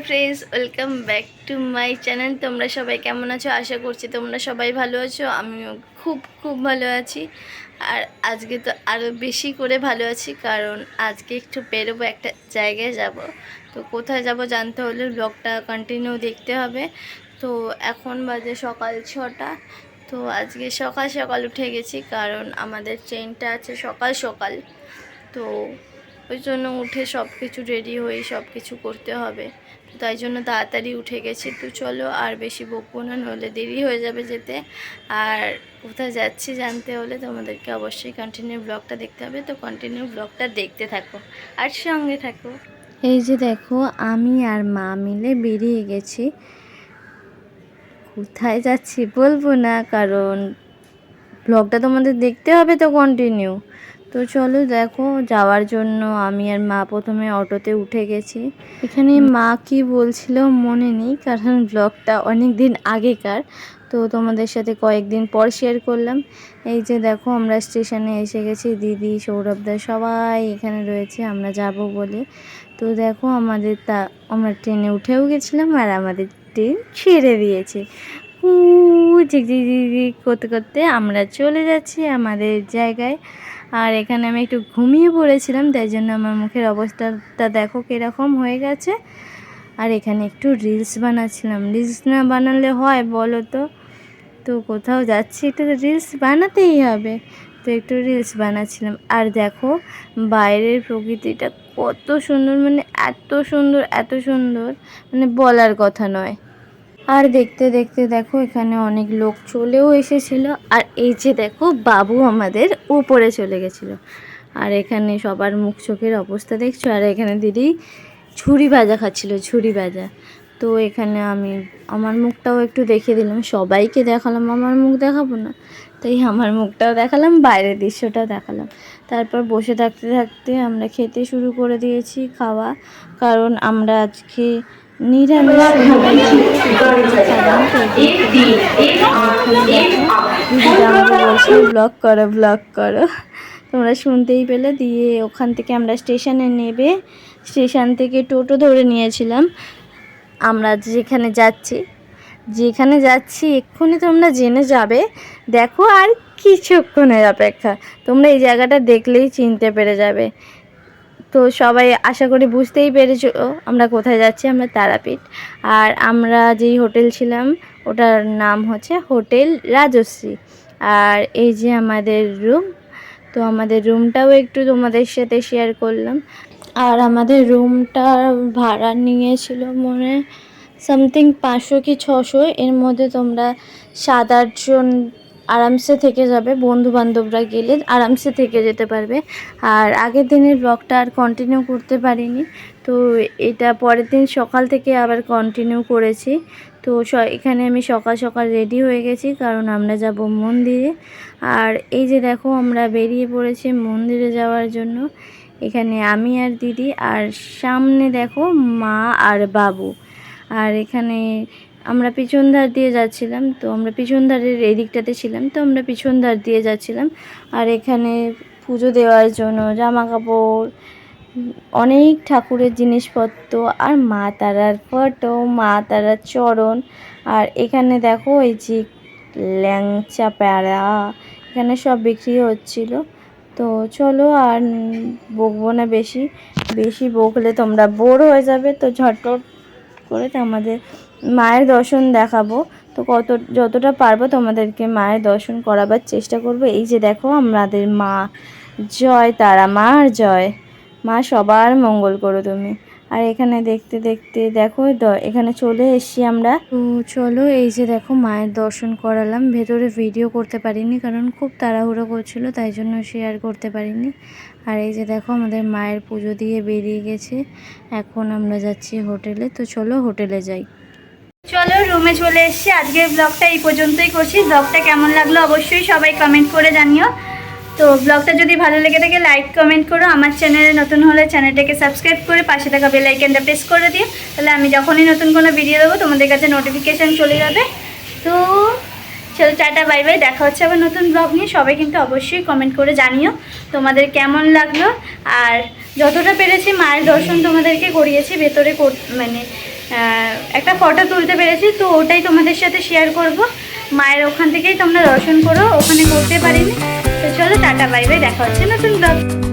Friends, welcome back to my channel. তোমরা সবাই কেমন আছো? আশা করছি তোমরা সবাই ভালো আছো। আমিও খুব খুব ভালো আছি। আর আজকে তো আরও বেশি করে ভালো আছি, কারণ আজকে একটু বেরোবো, একটা জায়গায় যাব। তো কোথায় যাব জানতে হলে ব্লগটা কন্টিনিউ দেখতে হবে। তো এখন বাজে সকাল 6টা। তো আজকে সকাল সকাল উঠে গেছি, কারণ আমাদের ট্রেনটা আছে সকাল সকাল। তো ওই জন্য উঠে সব কিছু রেডি হয়ে সব কিছু করতে হবে। তো তাই জন্য তাড়াতাড়ি উঠে গেছি। তো চলো আর বেশি বকবো না, নইলে দেরি হয়ে যাবে যেতে। আর কোথায় যাচ্ছি জানতে হলে তোমাদেরকে অবশ্যই কন্টিনিউ ব্লগটা দেখতে হবে। তো কন্টিনিউ ব্লগটা দেখতে থাকো আর সঙ্গে থাকো। এই যে দেখো, আমি আর মা মিলে বেরিয়ে গেছি। কোথায় যাচ্ছি বলবো না, কারণ ব্লগটা তোমাদের দেখতে হবে তো কন্টিনিউ। তো চলো দেখো, যাওয়ার জন্য আমি আর মা প্রথমে অটোতে উঠে গেছি। এখানে মা কি বলছিল মনে নেই, কারণ ব্লগটা অনেক দিন আগেকার। তো তোমাদের সাথে কয়েকদিন পর শেয়ার করলাম। এই যে দেখো, আমরা স্টেশনে এসে গেছি। দিদি, সৌরভদা সবাই এখানে রয়েছে আমরা যাব বলে। তো দেখো আমরা ট্রেনে উঠেও গেছিলাম, আর আমাদের ট্রেন ছেড়ে দিয়েছে। ঝিকঝিক করতে করতে আমরা চলে যাচ্ছি আমাদের জায়গায়। আর এখানে আমি একটু ঘুমিয়ে পড়েছিলাম, তাই জন্য আমার মুখের অবস্থাটা দেখো কীরকম হয়ে গেছে। আর এখানে একটু রিলস বানাচ্ছিলাম। রিলস না বানালে হয় বলো তো? তো কোথাও যাচ্ছি, একটু রিলস বানাতেই হবে। তো একটু রিলস বানাচ্ছিলাম। আর দেখো বাইরের প্রকৃতিটা কত সুন্দর, মানে এত সুন্দর এত সুন্দর, মানে বলার কথা নয়। আর দেখতে দেখতে দেখো এখানে অনেক লোক চলেও এসেছিল। আর এই যে দেখো, বাবু আমাদের উপরে চলে গেছিলো। আর এখানে সবার মুখ চোখের অবস্থা দেখছো। আর এখানে দিদি ঝুড়ি ভাজা খাচ্ছিল, ঝুড়ি ভাজা। তো এখানে আমি আমার মুখটাও একটু দেখিয়ে দিলাম, সবাইকে দেখালাম। আমার মুখ দেখাবো না, তাই আমার মুখটাও দেখালাম, বাইরের দৃশ্যটাও দেখালাম। তারপর বসে থাকতে থাকতে আমরা খেতে শুরু করে দিয়েছি খাওয়া, কারণ আমরা আজকে নিরামিষ বলছি ব্লগ করো ব্লগ করো, তোমরা শুনতেই পেলে। দিয়ে ওখান থেকে আমরা স্টেশনে নেবে, স্টেশন থেকে টোটো ধরে নিয়েছিলাম। আমরা যেখানে যাচ্ছি এক্ষুনি তোমরা জেনে যাবে। দেখো আর কিছুক্ষণের অপেক্ষা, তোমরা এই জায়গাটা দেখলেই চিনতে পেরে যাবে। তো সবাই আশা করি বুঝতেই পেরেছো আমরা কোথায় যাচ্ছি। আমরা তারাপীঠ। আর আমরা যেই হোটেল ছিলাম ওটার নাম হচ্ছে হোটেল রাজশ্রী। আর এই যে আমাদের রুম। তো আমাদের রুমটাও একটু তোমাদের সাথে শেয়ার করলাম। আর আমাদের রুমটার ভাড়া নিয়েছিল মনে সামথিং 500 কি 600। এর মধ্যে তোমরা 7-8 জন আরামসে থেকে যাবে, বন্ধু বান্ধবরা গেলে আরামসে থেকে যেতে পারবে। আর আগের দিনের ব্লগটা আর কন্টিনিউ করতে পারিনি, তো এটা পরের দিন সকাল থেকে আবার কন্টিনিউ করেছি। তো এখানে আমি সকাল সকাল রেডি হয়ে গেছি, কারণ আমরা যাব মন্দিরে। আর এই যে দেখো, আমরা বেরিয়ে পড়েছি মন্দিরে যাওয়ার জন্য। এখানে আমি আর দিদি, আর সামনে দেখো মা আর বাবু। আর এখানে আমরা পিছন ধার দিয়ে যাচ্ছিলাম। তো আমরা পিছন ধারের এই দিকটাতে ছিলাম, তো আমরা পিছন ধার দিয়ে যাচ্ছিলাম। আর এখানে পুজো দেওয়ার জন্য জামা কাপড়, অনেক ঠাকুরের জিনিসপত্র, আর মা তারার ফটো, মা তারার চরণ। আর এখানে দেখো এই যে ল্যাংচা প্যাড়া, এখানে সব বিক্রি হচ্ছিল। তো চলো আর বকবো না, বেশি বেশি বকলে তোমরা বোর হয়ে যাবে। তো ঝটপট করে আমাদের মায়ের দর্শন দেখাবো। তো যতটা পারবো তোমাদেরকে মায়ের দর্শন করাবার চেষ্টা করব। এই যে দেখো আমাদের মা, জয় তারা মার জয়, মা সবার মঙ্গল করো তুমি। আর এখানে দেখতে দেখতে দেখো এখানে চলে এসছি আমরা। তো চলো, এই যে দেখো মায়ের দর্শন করালাম। ভেতরে ভিডিও করতে পারিনি, কারণ খুব তাড়াহুড়ো করছিল, তাই জন্য শেয়ার করতে পারিনি। আর এই যে দেখো আমাদের মায়ের পুজো দিয়ে বেরিয়ে গেছে। এখন আমরা যাচ্ছি হোটেলে। তো চলো হোটেলে যাই। চলো রুমে চলে এসছি। আজকের ব্লগটা এই পর্যন্তই করছি। ব্লগটা কেমন লাগলো অবশ্যই সবাই কমেন্ট করে জানিও। তো ব্লগটা যদি ভালো লেগে থাকে লাইক কমেন্ট করো। আমার চ্যানেলে নতুন হলে চ্যানেলটাকে সাবস্ক্রাইব করে পাশে থাকা বেল আইকনটা প্রেস করে দিও, তাহলে আমি যখনই নতুন কোনো ভিডিও দেবো তোমাদের কাছে নোটিফিকেশান চলে যাবে। তো চলো টাটা বাই বাই, দেখা হচ্ছে আবার নতুন ব্লগ নিয়ে। সবাই কিন্তু অবশ্যই কমেন্ট করে জানিও তোমাদের কেমন লাগলো। আর যতটা পেরেছি মায়ের দর্শন তোমাদেরকে করিয়েছি, ভেতরে মানে একটা ফটো তুলতে পেরেছি, তো ওটাই তোমাদের সাথে শেয়ার করব। মায়ের ওখান থেকেই তোমরা দর্শন করো, ওখানে করতে পারিনি। তো চলো টাটা বাই বাই, দেখা হচ্ছে নতুন ব্লগ।